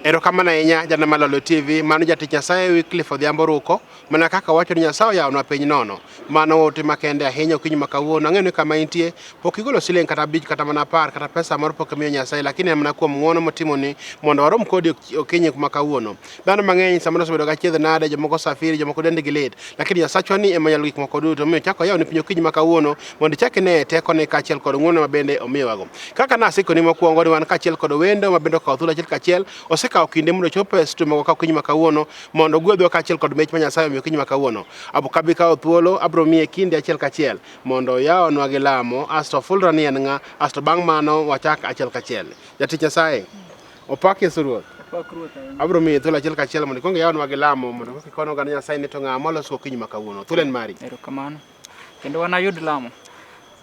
Erokamano ahinya jana Malolo TV, mano jatich Nyasaye Wycliffe Odhiambo Ruko, mana kaka wacho ni Nyasaye oyawonwa piny nono. Mano ote makende ahinya okinyi ma kawuono. Ang'eyo ni kama intie pok igolo siling kata 5 kata mana 10 kata pesa moro pok imiyo Nyasaye, lakini en mana kuom ng'uono motimoni mondo warom kodi okinyi ma kawuono. Dhano mang'eny samoro osebedo gachiedh nade, jomoko safiri, jomoko dendgi lit, lakini Nyasachwa ni ema nyalo gik moko duto. Omiyo chako yawoni piny okinyi ma kawuono mondo ichak ine tekone kaachiel kod ng'uono ma bende omiyowago. Kaka nasikoni mokwongo ni wan kaachiel kod wendo ma bende okawo thuolo achiel kachiel, osekawo kinde mondo chop stumo ka okinyi ma kawuono mondo gwedhwa kaachiel kod mich ma Nyasaye omiyo okinyi ma kawuono. Kabi kawo thuolo abro miye kinde achiel kachiel mondo yawonwa gi lamo, asto fulra ni en ng'a, asto bang' mano wachak achiel kachiel. Jatich Nyasaye opak Yesu Ruoth. Abro miye thuolo achiel kachiel mondo ikwong yawonwa gi lamo mondo kikono oganda Nyasaye ni to ng'a moloso okinyi ma kawuono. Thuolo en mari. Erokamano. Kendo wan ayud lamo.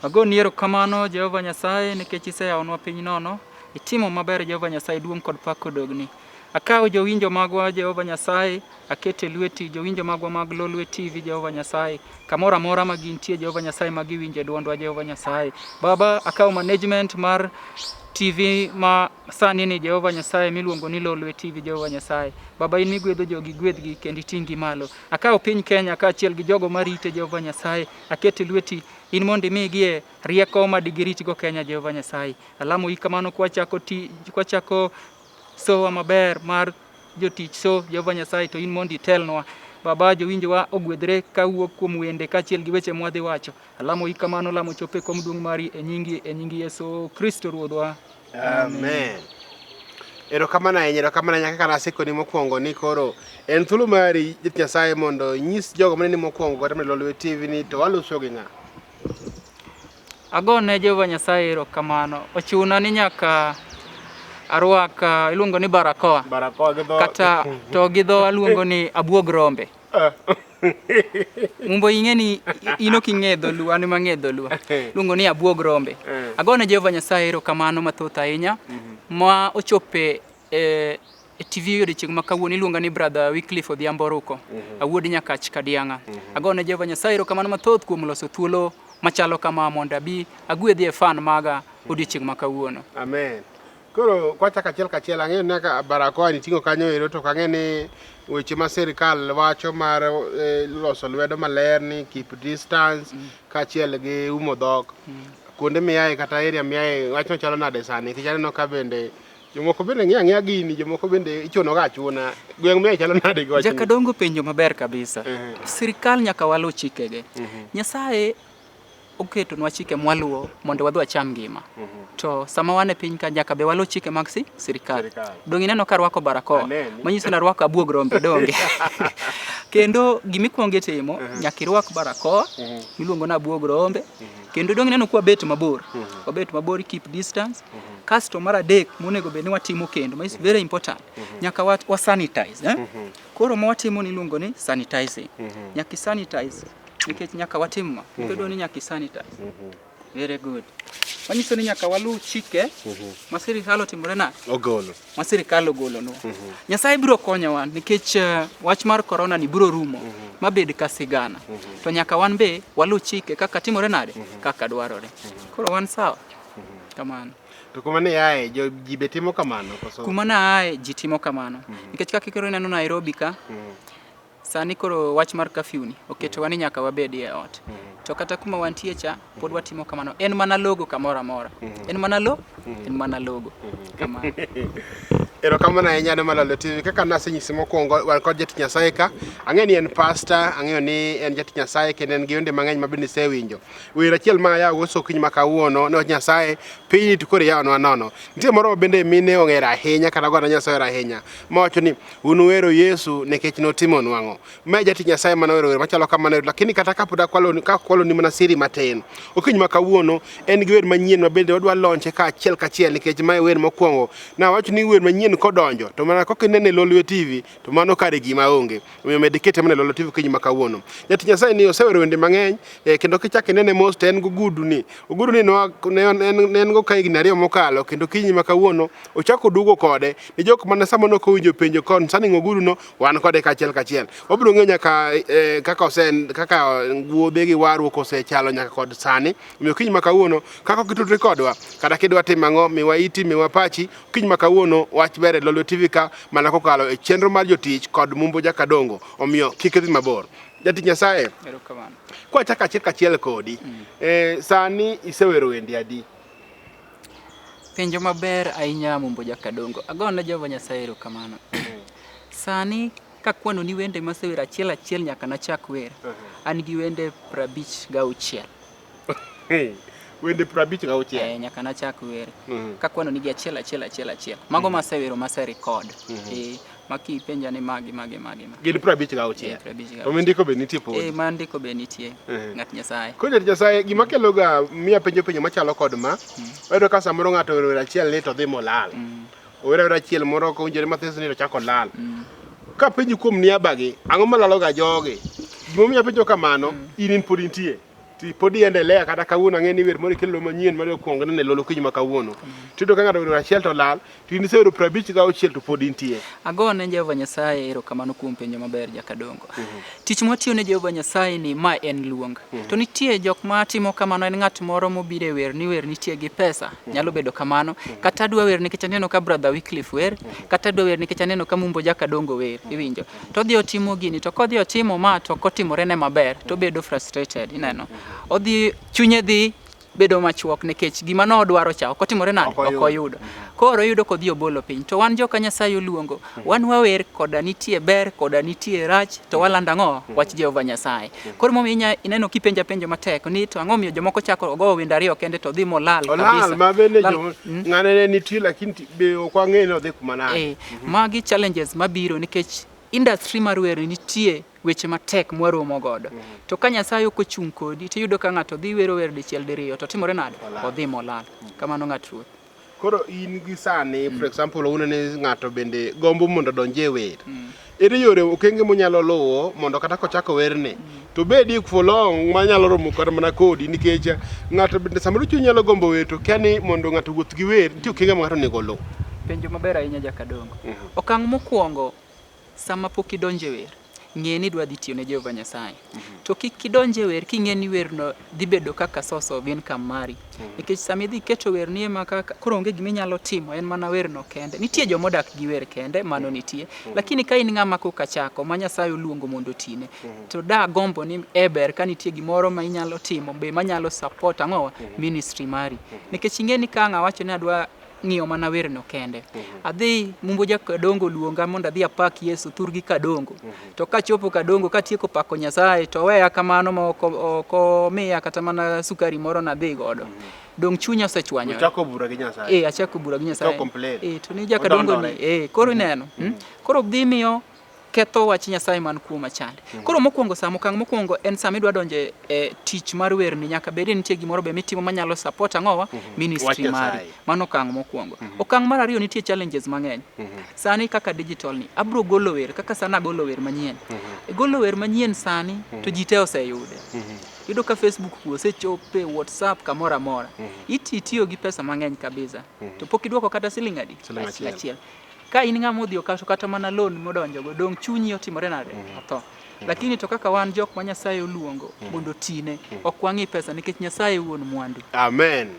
Agoni erokamano Jehova Nyasaye nikech iseyawonwa piny nono. Itimo maber Jehova Nyasaye, duong' kod pak odogni. Akawo jowinjo magwa Jehova Nyasaye, akete lweti jowinjo magwa mag Lolwe TV Jehova Nyasaye, kamoro amora ma gintie Jehova Nyasaye ma giwinje dwondwa Jehova Nyasaye. Baba, akawo management mar TV ma sani ni Jehova Nyasaye miluongo ni Lolwe TV Jehova Nyasaye. Baba, in migwedho jogi gwedhgi kendo iting'gi malo. Akawo piny Kenya kaachiel gi jogo marite Jehova Nyasaye, akete lweti in mondo imigie rieko ma digiritgo Kenya Jehova Nyasaye. Alamo kamano kwachako sowa maber mar jotich so Jehova Nyasaye, to in mondo itelnwa. Baba, jowinjowa ogwedhre kawuok kuom wende kaachiel gi weche mwadhi wacho. Alamo kamano, lamo chope kom duong' mari e nyingi Yesu Kristo Ruodhwa. Amen. Erokamano ahinya kaka nasikoni mokwongo ni koro en thuolo mari Jatich Nyasaye mondo nyis jogo mane ni mokwongo kata Lolwe TV ni to waloso gi ng'a. Agone Jehova Nyasaye erokamano. Ochuna ni nyaka arwaka iluongo ni barakoa gi dho kata to gi dho aluongo ni abuog rombe. Mumbo ing'eni ino king'edho luwa ani mang'edho luwa luongo ni abuog rombe. Agone Jehova Nyasaye erokamano mathoth ahinya ma ochope e TV odiochieng' ma kawuono iluongo ni Brother Wycliffe Odhiambo Ruko, awuod Nyakach Kadiang'a. Agone Jehova Nyasaye erokamano mathoth kuom loso thuolo machalo kama mondo abi agwedhi e fan maga odiochieng' ma kawuono. Amen. Koro kwachako achiel kachiel, ang'eyo ni ka barakoa niting'o kanyo ero, to kang'e ni weche ma sirikal wacho mar loso lwedo maler ni keep distance kaachiel gi umo dhok. Kuonde miyaye kata area miyaye wacho chalo nade sani, nikech aneno ka bende jomoko bende ng'iya gini, jomoko bende ichunoga achuna. Gweng' miyaye chalo nade gi wachni? Jakadongo penjo maber kabisa. Sirikal nyaka waluw chikege. Nyasaye oketonwa chike mwaluwo mondo wadhi wacham ngima. To sama wan e piny ka nyaka be waluw chike mag sirikal. Dong' ineno ka rwako barakoa, manyiso ni rwako abuog rombe donge. Kendo gimikwongo itimo nyaka irwak barakoa miluongo ni abuog rombe. Kendo dong' ineno kwa bet mabor. Wabet mabor, keep distance. Kasto mar adek monego bed ni watimo kendo, is very important. Nyaka wa sanitize. Koro ma watimo ni iluongo ni sanitizing. Nyaka sanitize nikech nyaka watim bedo ni nyaka sanitize. Very good. Manyiso ni nyaka waluw chike ma sirikal otimore na ogolo. Ma sirikal ogolo no. Nyasaye biro konyowa nikech wach mar corona ni biro rumo mabed ka sigana. To nyaka wan be waluw chike kaka timore nade kaka dwarore. Koro wan sawa. Kamano. To kuma ne yae ji be timo kamano koso? Kuma na ae ji timo kamano. Nikech kaka kiro neno Nairobi ka sani koro wach mar curfew ni oketowa ni nyaka wabedi e ot. To kata kuma wantie cha pod watimo kamano. En mana logo kamoro amora. En mana logo. Kamano. Erokamano ahinya ne Malolo TV. Kaka nasenyisi mokwongo wan kod Jatich Nyasaye ka. Ang'eyo ni en pastor, ang'eyo ni en Jatich Nyasaye kendo en gi wende mang'eny ma bende isewinjo. Wer achiel ma yawo woso okinyi ma kawuono ne Nyasaye piny to koro yawonwa nono. Nitie moro bende mine ong'ero ahinya kata oganda Nyasaye ohero ahinya. Mawacho ni un wero Yesu nikech notimo nwang'o. Ma Jatich Nyasaye manowero wer machalo kamano, lakini kata kapod akwalo ni mana siri matin. Okinyi ma kawuono en gi wer manyien ma bende wadwa lonche kaachiel kachiel nikech mae wer mokwongo. Na wacho ni wer manyien kodonjo to mana kok inene Lolwe TV to mano kare gima onge. Omiyo medikete mana Lolwe TV okinyi ma kawuono. Jatich Nyasaye ni osewero wende mang'eny kendo kichak inene mos to en gogudu ni. Ogudu ni ne en go ka higni 2 mokalo kendo okinyi ma kawuono ochako duogo kode ni jok mana sama nok owinjo penjo concerning ogudu no wan kode kaachiel kachiel. Wabiro ng'eyo nyaka kaka wuodhe gi warruok osechalo nyaka kod sani. Omiyo okinyi ma kawuono kaka kitudre kodwa kata kidwa timo ang'o miwa iti miwa pachi okinyi ma kawuono wach wach ber e Lolwe TV ka mana kokalo e chenro mar jotich kod Mumbo Jakadongo, omiyo kik idhi mabor. Jatich Nyasaye, Erokamano. kwa chaka achiel kachiel kodi, sani isewero wendi adi? Penjo maber ahinya Mumbo Jakadongo. Agone Jehova Nyasaye erokamano. Sani kakwano ni wende masewero achiel nyaka nachak wer. An gi wende 56. Wende 56? Nyaka nachak wer. Kakwano ni gi achiel. Mago masewero maserekod. Maki penja ni magi. Gin 56. To mindiko be nitie pod? Mandiko be nitie. Ng'at Nyasaye. Ko Jatich Nyasaye, gima keloga miya penjo machalo kod ma, oyudo ka samoro ng'ato owero wer achiel ni to dhi molal. Owero wer achiel moro ko winjore mathiso ni to chako lal. Ka penjo kuom niabagi, ang'o malaloga jogi? Gimomiyo penjo kamano, in pod intie. Ti pod iendelea kata kawuono ang'e ni wer moro kelo manyien mar okuongo ne Lolo Kiny ma kawuono. Tiyudo ka ng'ato wer achiel to lal, to in isewero 56 to pod intie. Agone Jehova Nyasaye erokamano kuom penjo maber Jakadongo. Tich mwatiyo ne Jehova Nyasaye ni ma en luong. To nitie jok ma timo kamano, en ng'at moro mobiro e wer ni wer nitie gi pesa, nyalo bedo kamano. Kata adwa wer nikech aneno ka Brother Wycliffe wer, kata adwa wer nikech aneno ka Mumbo Jakadongo wer, iwinjo. To odhi otimo gini, to kodhi otimo ma to kotimore ne maber, to bedo frustrated, ineno. Odhi chunye dhi bedo machuok nikech gima no odwaro cha okotimore nade ok oyudo. Koro yudo kodhi obolo piny. To wan joka Nyasaye oluongo, wan wawer koda nitie ber koda nitie rach, to walanda ng'o wach Jehova Nyasaye. Koro momiyo ineno kipenja penjo matek ni to ang'o miyo jomoko chako go wende ariyo kende to dhi molal kabisa. Olal ma bende ng'ane nitie lakini be ok wang'e ni odhi kuma nade. Magi challenges mabiro nikech industry mar wer nitie weche matek mwaromo godo. To ka Nyasaye ok ochung' kodi, tiyudo ka ng'ato dhi wero wer dichiel diriyo to timore nade odhi molal. Kamano ng'at ruoth. Koro in gi sani, for example, unene ng'ato bende gombo mondo donje wer. Ere yore okenge monyalo luwo mondo kata kochako werne to bedi fulong manyalo romo kata mana kodi nikech ng'ato bende samoro chuny nyalo gombo wer to kiani mondo ng'ato wuoth gi wer nitie okenge ma ng'ato nego luwo. Penjo maber ahinya Jakadongo. Okang' mokwongo sama pok idonje wer, ng'e ni dwa dhi tiyo ne Jehova Nyasaye. To kik idonje wer king'e ni werno dhi bedo kaka source of income mari. Nikech sama idhi keto wer ni ema kaka koro onge gima inyalo timo, en mana werno kende. Nitie jomodak gi wer kende, mano nitie. Lakini ka in ng'ama koka chako ma Nyasaye oluongo mondo tine, to da gombo ni ber ka nitie gimoro ma inyalo timo be manyalo support ang'o ministry mari. Nikech ing'e ni ka ng'a wacho ni adwa ng'iyo mana werno kende. Adhi Mumbo Jakadongo luonga mondo adhi apak Yesu thurgi Kadongo. To kachopo Kadongo katieko pako Nyasaye to weya kamano ma oko miya kata mana sukari moro nadhi godo. Dong chunya osechwanyore. Achako bura gi Nyasaye. Achako bura gi Nyasaye. To complain. To ni Jakadongo ni koro ineno. Koro dhi miyo ketho wach Nyasaye man kuom achande. Koro mokwongo okang' mokwongo en sama idwa donje tich mar wer ni nyaka bed ni nitie gimoro be mitimo manyalo support ang'owa ministry mari. Mano okang' mokwongo. Okang' mar ariyo nitie challenges mang'eny. Sani kaka digital ni abro golo wer kaka sana golo wer manyien. Golo wer manyien sani to ji te oseyude. Yudo ka Facebook osechope, WhatsApp kamoro amora. Itiyo gi pesa mang'eny kabisa. To pok idwoko kata siling adi? Achiel. Ka in ng'ama odhi okaso kata mana loan modonjo go dong chunyi otimore nade otho. Lakini to kaka wan jok ma Nyasaye oluongo mondo tine ok wang'i pesa nikech Nyasaye wuon mwandu. Amen.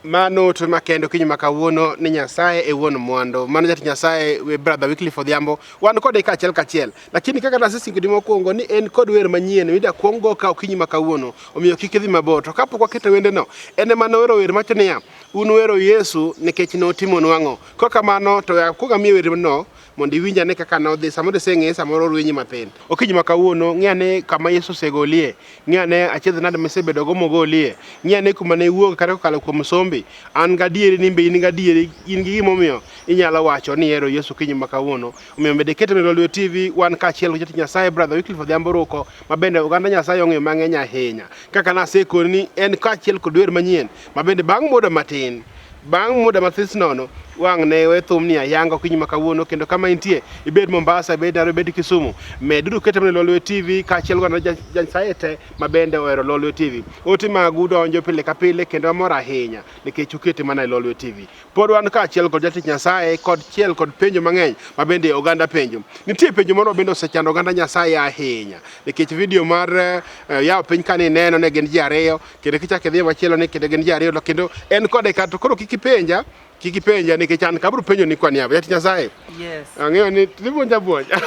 Mano to makendo kiny makawuono ni Nyasaye e wuon mwandu. Mano Jatich Nyasaye we Brother Wycliffe Odhiambo wan kode kachiel. Lakini kaka nasisi ngidi mokwongo ni en kod wer manyien mida kuongo ka okinyi makawuono omiyo kik idhi mabor. To kapok waketo wende no en ema nowero wer macho niya un wero Yesu nikech notimo nwang'o. Kaka mano to kuongo miyo wer no mondo iwinja ne kaka nodhi samoro seng'e samoro rwenyi mathin. Okinyi makawuono ng'ane kama Yesu segolie, ng'ane achiedh nade mesebedo go mogolie, ng'ane kuma ne wuok kata kokalo kuom sombi. An gadieri ni be in gadieri in gi gimomiyo inyalo wacho ni ero Yesu kinyi makawuono. Omiyo bende keto ne Lolwe TV wan kaachiel gi Jatich Nyasaye Brother Wycliffe Odhiambo Ruko mabende oganda Nyasaye ong'eyo mang'eny ahinya. Kaka nasekoni ni en kaachiel kod wer manyien mabende bang' muda matin bang' muda mathis nono wang' ne we thum ni ayanga okinyi makawuono kendo kama intie ibed Mombasa ibed Nairobi ibed Kisumu meduru keto ne Lolwe TV kaachiel gi Nyasaye te mabende ohero Lolwe TV. Ote magu donjo pile ka pile kendo amor ahinya nikech ukete mana e Lolwe TV. Pod wan kaachiel kod Jatich Nyasaye kod chiel kod penjo mang'eny mabende oganda penjo. Nitie penjo moro bende osechando oganda Nyasaye ahinya nikech video mar yawo piny kani neno ne gin ji ariyo kendo kichako idhi machielo ne kendo gin ji ariyo kendo en kode kato koro kik ipenja kiki penja nikech an kabro penjo ni kwa niaba Jatich Nyasaye. Yes. Ang'eyo ni libonja buonja.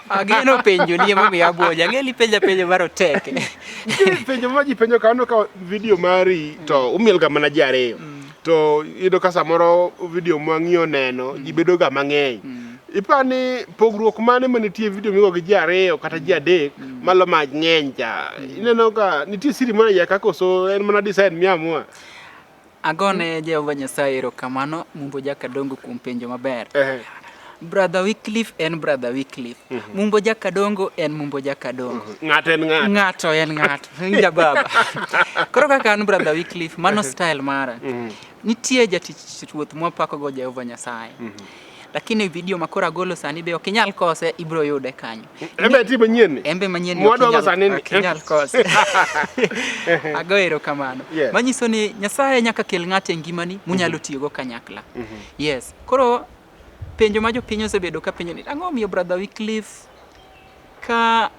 Ageno penjo ni emo mi abuoja. Ngeli penjo maro teke. Penjo ma ji penjo kano ka video mari to umiel ga mana ji ariyo. To yudo ka samoro video mwang'iyo neno ji bedo ga mang'eny. Ipani pogruok mane manitie video migo gi ji ariyo kata ji adek malo maj ng'eny cha. Ineno ka nitie siri mana ya kakoso en mana design miamua. Agone Jehova Nyasaye erokamano Mumbo Jakadongo kuom penjo maber. Brother Wycliffe en Brother Wycliffe. Mumbo Jakadongo en Mumbo Jakadongo. Ng'ato en ng'ato. Ng'ato en ng'ato. Inja baba. Koro kaka an Brother Wycliffe mano style mara. Nitie jatich ruoth mwapako go Jehova Nyasaye. Lakini video makora golo sani be okinyal kose ibro yude kanyo. Embe ti manyien ni. Embe manyien ni okinyal kose. Ago erokamano. Manyiso ni Nyasaye nyaka kel ng'ato e ngimani munyalo tiyogo kanyakla. Yes. Koro penjo ma jopiny osebedo ka penjo ni ang'o miyo Brother Wycliffe ka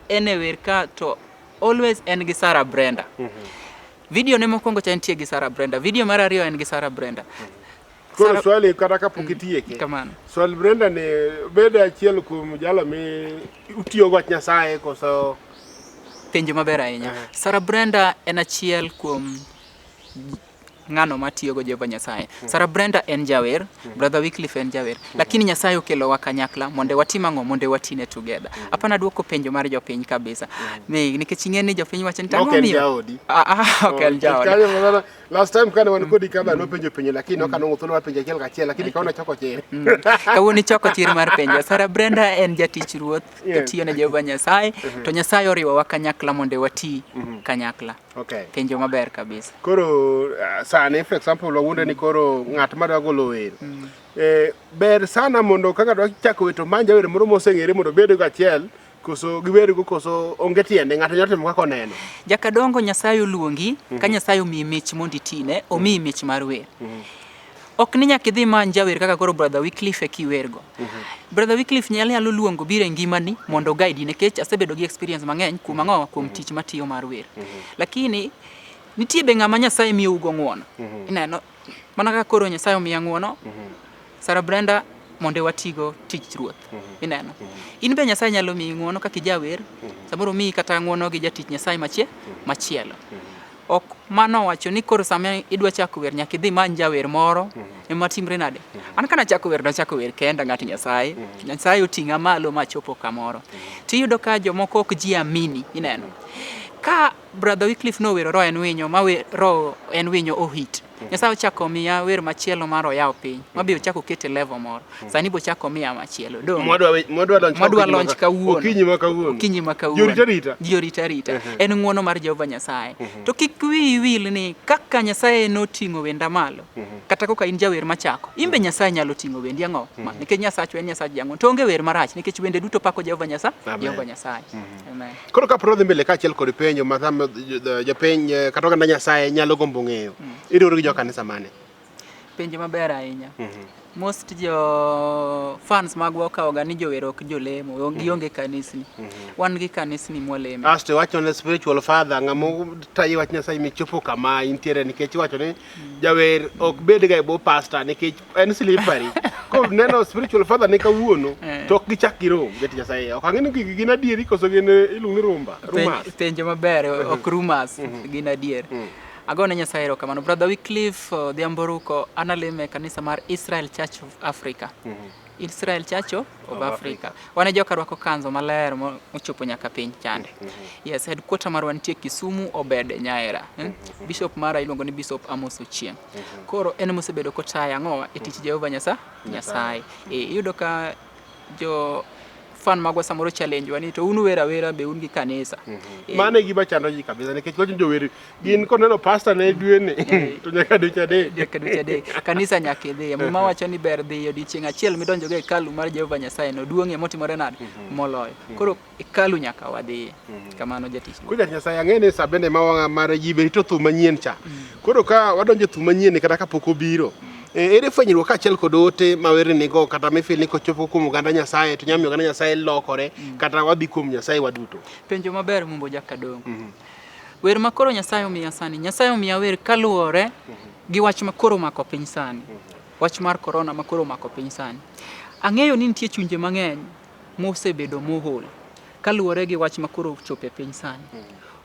ene wer ka to always en gi Sarah Brenda. Video ne mokwongo cha entie gi Sarah Brenda. Video mar ariyo en gi Sarah Brenda. Koro swali kata kapok itieke. Kamano. Swali Brenda ni bede achiel kuom jalo mi utiyo go Nyasaye koso penjo maber ahinya. Sarah Brenda en achiel kuom ng'ano matiyo go Jehova Nyasaye. Sarah Brenda en jawer, Brother Wycliffe en jawer. Lakini Nyasaye okelo wa kanyakla monde watim ang'o monde watine together. Apana duoko penjo mar jopiny kabisa. Nikech ing'e ni jopiny wacho ni tang'o miyo. Ok en jaodi. Last time kana wan kodi kaba no penjo lakini okanong'o thuolo mar penjo achiel kachiel lakini kaona choko chir. Kawuoni choko chir mar penjo. Sarah Brenda en jatich ruoth tiyo ne Jehova Nyasaye to Nyasaye oriwo wa kanyakla monde wati kanyakla. Penjo maber kabisa. Koro sani for example wawuonde ni koro ng'at madwa golo wer. Ber sana mondo kaka dwa chako weto manja wer moro moseng'ere mondo bedo go achiel koso giwer go koso onge tiende ng'ato nyalo timo kaka oneno. Jakadongo Nyasaye oluongi ka Nyasaye omiyi mich mondo itine, omiyi mich mar wer. Ok ni nyaka idhi many jawer kaka koro Brother Wycliffe kiwergo. Brother Wycliffe nyalo luongo biro e ngimani mondo guide nikech asebedo gi experience mang'eny kuom ang'o kuom tich matiyo mar wer. Lakini nitie be ng'ama Nyasaye miyo ugo ng'uono. Ineno mana kaka koro Nyasaye omiya ng'uono. Sarah Brenda mondo watigo tich ruoth. Ineno. In be Nyasaye nyalo miyi ng'uono kaka jawer. Samoro miyi kata ng'uono gi jatich Nyasaye machielo. Ok mano wacho ni koro sama idwa chako wer nyaka idhi many jawer moro ema timre nade. An kana chako wer kenda ng'at Nyasaye. Nyasaye oting'a malo machopo kamoro. Tiyudo ka jomoko ok ji amini. Ineno. Ka Brother Wycliffe no wero ro en winyo ma ro en winyo ohit. Nyasaye ochako miya wer machielo mar oyaw piny. Mabiro chako kete level moro. Sani bo chako miya machielo. Modwa launch kawuono. Okinyi ma kawuono. Rita. En ng'uono mar Jehova Nyasaye. To kik wiyi wil ni kaka Nyasaye noting'o wenda malo. Kata koka in jawer machako. Imbe Nyasaye nyalo ting'o wendi ang'o? Nikech Nyasaye en Nyasaye jang'uono. To onge wer marach nikech wende duto pako Jehova Nyasaye. Amen. Koro ka prodhi mbele ka achiel kod penjo ma jopiny kata oganda Nyasaye nyalo gombo ng'eyo. Idwaro gi kanisa mane? Penjo maber ahinya. Most jo fans magwa okawoga ni jower ok jolemo, gionge kanisni. Wan gi kanisni mwalemo. Asto wacho ne spiritual father ng'amo tayi wach Nyasaye michopo kama intiere nikech wacho ni jawer ok bed ga bo pastor nikech en slippery. Ko neno spiritual father ne kawuono to ok gichak giro Jatich Nyasaye. Ok ang'e ni gin adieri koso gin iluongi rumors. Penjo maber ok rumors gin adier. Agone Nyasaye erokamano. Brother Wycliffe Dhiamboruko analime kanisa mar Israel Church of Africa. Israel Church of Africa. Wane joka rwako kanzo maler mochopo nyaka piny chande. Yes, headquarter marwa nitie Kisumu Obede Nyaera. Bishop mara iluongo ni Bishop Amos Ochieng. Koro en mosebedo kotaya ang'o e tich Jehova Nyasaye. Iyudo ka jo fan magwa samoro challenge wani to unu wera be un gi kanisa. Mane gima chando ji kabisa nikech kocho jower gin koneno pastor ne dwene to nyaka dweche adek. Kanisa nyaka idhi. Mama wacho ni ber dhi odiochieng' achiel midonjo go e hekalu mar Jehova Nyasaye no duong'e motimore nade moloyo. Koro hekalu nyaka wadhi. Kamano jatich. Jatich Nyasaye ang'e ni sabende ma mar ji be rito thum manyien cha. Koro ka wadonjo thum manyien kata kapok obiro. Ere fwenyruok ka achiel kod ote ma wer nigo kata mifil ni kochopo kuom oganda Nyasaye to nyamiyo oganda Nyasaye lokore kata wadhi kuom Nyasaye waduto. Penjo maber Mumbo Jakadongo. wer makoro Nyasaye omiya sani, Nyasaye omiya wer kaluwore gi wach makoro mako piny sani, wach mar corona makoro mako piny sani. Ang'eyo ni nitie chunje mang'eny mosebedo mohol kaluwore gi wach makoro chopo e piny sani.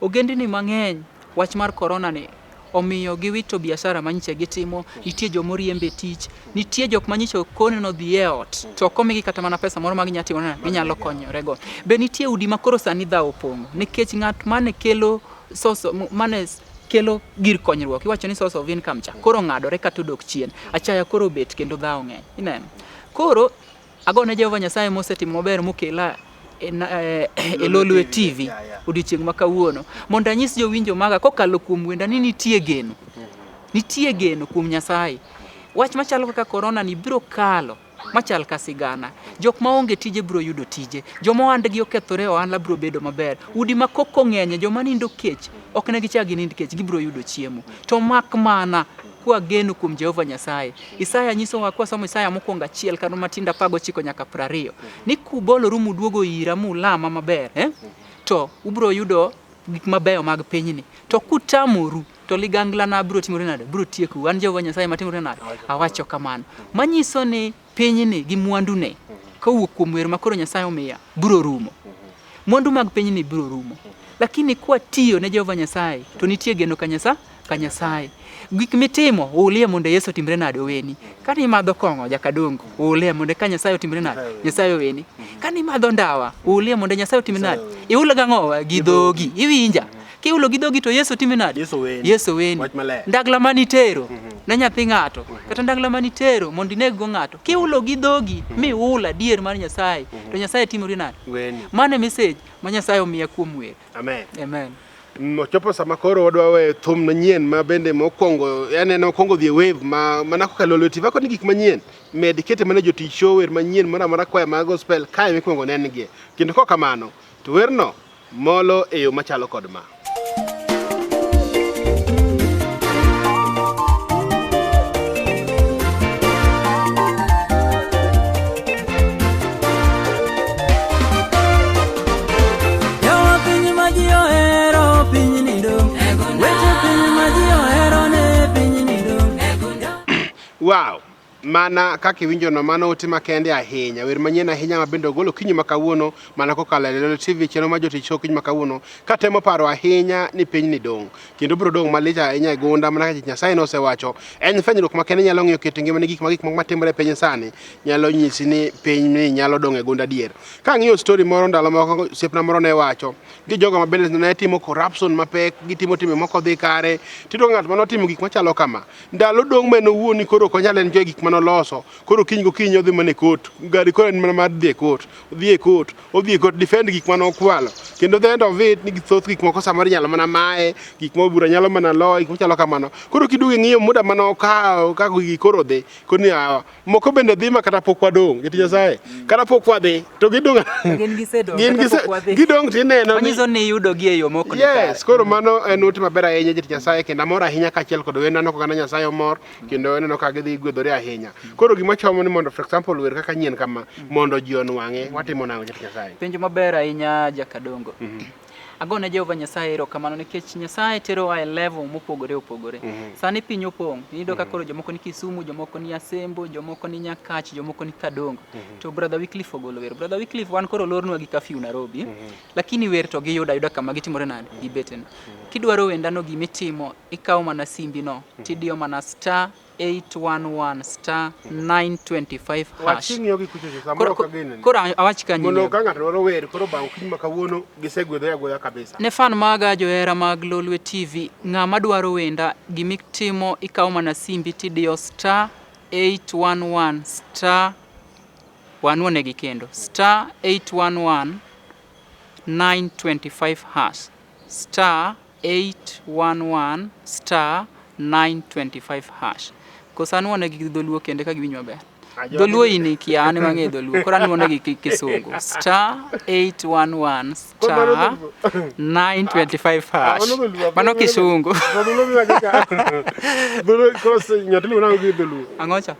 Ogendini mang'eny wach mar corona ni omiyo giwito biashara manyiche gitimo, nitie jomoriembe tich, nitie jok manyiche koneno dhi e ot, to komigi kata mana pesa moro ma ginyalo timo ginyalo konyorego. Be nitie udi makoro sani dhawo opong'o nikech ng'at mane kelo kelo gir konyruok, iwacho ni source of income cha koro ng'adore kata odok chien, achaya koro bet kendo dhawo ng'eny. Ineno. Koro agone Jehova Nyasaye mosetimo maber mokela e Lolwe TV odiochieng' ma kawuono mondo anyis jowinjo maga kokalo kuom wenda ni nitie geno kuom Nyasaye. Wach machalo kaka corona ni biro kalo machal ka sigana, jok maonge tije biro yudo tije, joma ohandgi okethore ohala biro bedo maber, udi makoko ng'enye, joma nindo kech ok ne gichak ginind kech, gibiro yudo chiemo. To mak mana kwa geno kuom Jehova Nyasaye. Isaya nyisowa kwa somo Isaya mokwongo 1 kata matinda 19 nyaka 20 ni kuboloru muduogo ira mulama maber, to ubiro yudo gik mabeyo mag pinyni. To kutamoru to ligangla na biro timore nade, biro tieku. An Jehova Nyasaye matimore nade, awacho kamano. Manyiso ni pinyni gi mwandune kowuok kuom wer makoro Nyasaye omiya biro rumo. Mwandu mag pinyni biro rumo. Lakini kwa tiyo ne Jehova Nyasaye to nitie geno ka Nyasaye. Gik mitimo ulie mondo Yesu timre nade oweni. Kani madho kong'o jakadongo ulie mondo ka Nyasaye otimre nade, Nyasaye oweni. Kani madho ndawa ulie mondo Nyasaye otimre nade, iulo gang'owa gi dhogi, iwinja. Kiulo gi dhogi to Yesu timre nade, Yesu oweni. Ndagla manitero ne nyathi ng'ato kata ndagla manitero mondo ineg go ng'ato, kiulo gi dhogi mi ula dier mar Nyasaye to Nyasaye timre nade. Mane message ma Nyasaye omiya kuom wer. Amen. Chopo sama koro wadwa we thum manyien ma bende mokwongo yaneno mokwongo dhi wave mana kokalo Lolwe TV koni gik manyien med kete mana jotich show wer manyien mara kwaya mag gospel kae mikwongo nengie kendo kok kamano to werno molo e yo machalo kod ma. Wow, mana kaka winjo no mano utima kende ahinya wer manyien ahinya mabendo golo kinyi makawuono mana kokalo Lolwe TV cheno ma jotich show kinyi makawuono katemo paro ahinya ni piny ni dong kendo biro dong malija ahinya e gunda mana kaka Nyasaye no osewacho en fwenyruok makende nyalo ng'iyo kit ngima ni gik matimore e piny sani nyalo nyisi ni piny ni nyalo dong e gunda dier. Ka ng'iyo story moro ndalo moko siepna moro ne wacho gi jogo mabende ne timo corruption mapek gitimo time moko dhi kare tito ng'at mano timo gik machalo kama ndalo dong meno wuoni koro konyal en gik manoloso koro kiny gokinyi odhi mane kot gari koro en mana mar dhi e kot odhi e kot defend gik mano kwalo kendo the end of it ni githoth gik moko samari nyalo mana mae gik mo bura nyalo mana lo gik machalo kamano koro kiduge ng'iyo muda mano ka gigi koro dhi koni moko bende dhi makata pok wadong jati Nyasaye kata pok wadhi to gidong gidong tineno manyiso ni yudo gi e yo moko yes koro mano en ute maber ahinya jati Nyasaye kendo amor ahinya kachiel kod wendano koganda Nyasaye omor kendo eneno ka gidhi gwedhore ahinya. Koro gima chomo ni mondo for example wer kaka nyien kama mondo ji onwang'e watimo nang'o jati Nyasaye. Penjo maber ahinya jakadongo. Agone Jehova Nyasaye erokamano nikech Nyasaye terowa e level mopogore opogore. Sani piny opong', iyudo ka koro jomoko ni Kisumu, jomoko ni Asembo, jomoko ni Nyakach, jomoko ni Kadongo. To Brother Wycliffe ogolo wer. Brother Wycliffe wan koro lornwa gi curfew Nairobi, lakini wer to giyuda kama gitimore nade gibeten. Kidwaro wendano gimitimo ikawo mana simbi no tidiyo mana *811 *925 hash. Koro awach kanyo. Mondo ka ng'ato dwaro wer koro bang' kinyi makawuono gisegwedhoya kabisa. Ne fan maga johera mag Lolwe TV ng'ama dwaro wenda gimitimo ikawo mana simbi tidiyo *811 wanwone gi kendo *811 925 hash *811 *925 hash. Kosanwone gi dholuo kende ka giwinjo maber. Dholuo ini kia ane mang'e dholuo. Koro anwone gi kisungu *811 *925 hash. Mano kisungu. Dholuo kose nyatili wana gi dholuo. Ang'ocha?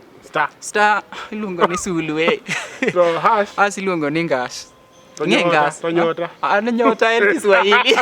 Star iluongo ni sulwe. So hash iluongo ni ngash. To nyota. An nyota en Kiswahili.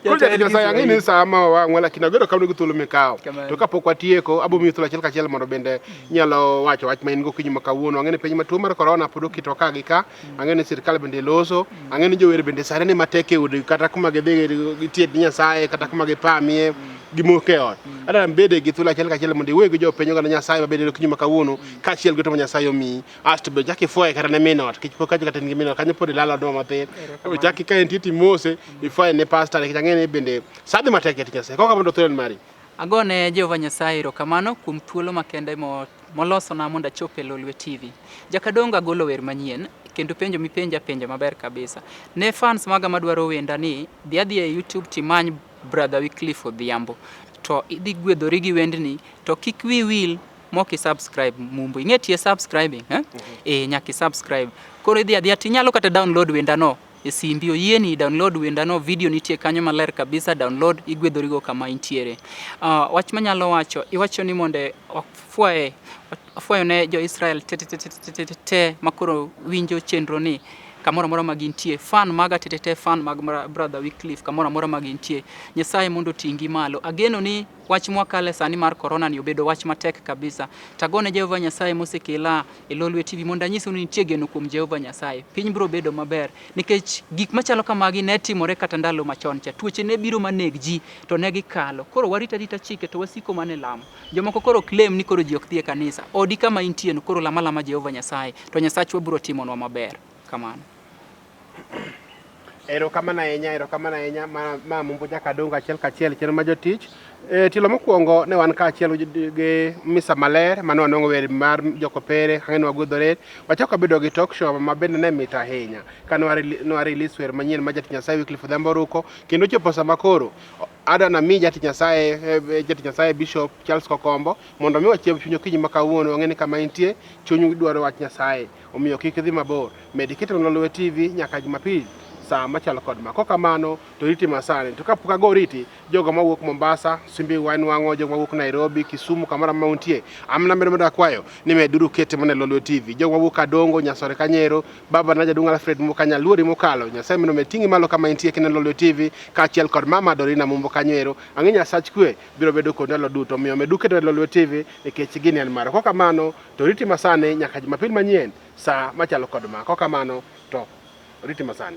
Kuja Nyasaye ang'ini sama wang'wa lakini abedo kamno gi thuolo mikawo. To kapok watieko abo miyo thuolo achiel kachiel mondo bende nyalo wacho wach ma in go kinyi ma kawuono. Ang'eni piny ma tuo mar corona pod okito ka gi ka. Ang'eni sirkal bende loso. Ang'eni jower bende sare ni matek e udi kata kuma gidhi gitiek Nyasaye kata kuma gipamie gimoke ot. Ada bede gi thuolo achiel kachiel mondo iwe gi jopenyo ga Nyasaye ma bende kinyi ma kawuono kaachiel gi to Nyasaye omi. Asto be jaki foye kata ne minot kich pok kata ngi minot kanyo pod ilalo do matin. Jaki ka entiti mose ifoye ne pastor ne ang'eni bende sadhi matek e Nyasaye. Koka mondo thuolo mari. Agone Jehova Nyasaye erokamano kuom thuolo makende molosona mondo achop e Lolwe TV. Jakadongo agolo wer manyien kendo penjo mipenja maber kabisa. Ne fans maga madwaro wenda ni dhi e YouTube timany Brother Wycliffe Odhiambo. To idhi gwedhori gi wendni to kik wi wil moki subscribe mumbo. Ing'e tie subscribing nyaki subscribe. Koro idhi adhiya tinyalo kata download wendano e simbi oyieni download wendano video nitie kanyo maler kabisa download igwedhori go kama intiere. Wach manyalo wacho iwacho ni monde afuayo ne jo Israel te makoro winjo chenro ni kamora mora magintie fan maga tetete fan mag Brother Wycliffe kamora mora magintie Nyasaye mondo tingi malo ageno ni wach mwakale sani mar corona ni obedo wach matek kabisa tagone Jehova Nyasaye mosekela e Lolwe TV mondo anyisi ni nitie geno kuom Jehova Nyasaye piny biro bedo maber nikech gik machalo kamagi ne timore kata ndalo machon cha tuoche ne biro maneg ji to ne gikalo koro warita chike to wasiko mane lamo jomoko koro claim ni koro ji ok dhi e kanisa odi kama intie no koro lama Jehova Nyasaye to Nyasachwa biro timonwa maber kamano. Erokamano ahinya ma mumbo Jakadongo achiel kachiel chien ma jotich. Tilo mokwongo ne wan kaachiel gi misa maler mane wanwang'o wer mar jokopere ang'eni wagwedhore wachako bedo gi talk show ma bende ne mit ahinya ka ne release wer manyien ma Jatich Nyasaye Wycliffe Odhiambo ruko kendo chopo sama koro adana mi Jatich Nyasaye Bishop Charles Kokombo mondo mi wachieb chunyo kinyi ma kawuono ang'eni kama intie chunyu dwaro wach Nyasaye omiyo kik dhi mabor med keto Lolwe TV nyaka Jumapil saa machalo kod ma kokamano to riti masani to kapok ago riti jogo mawuok Mombasa Simbi wanwang'o jogo mawuok Nairobi Kisumu kamora mauntie amna medo akwayo ni meduru kete mane Lolwe TV jogo mawuok Kadongo Nyasore Kanyero baba na Jadunga Alfred Mukanya luori mokalo Nyasaye meno metingi malo kama intie kene Lolwe TV kaachiel kod mama Dorina Mumbo Kanyero ang'enya sach kwe biro bedo kod ndalo duto miyo medu kete Lolwe TV nikech gini en maro kokamano to riti masani nyaka Jumapil manyien saa machalo kod ma kokamano to riti masani.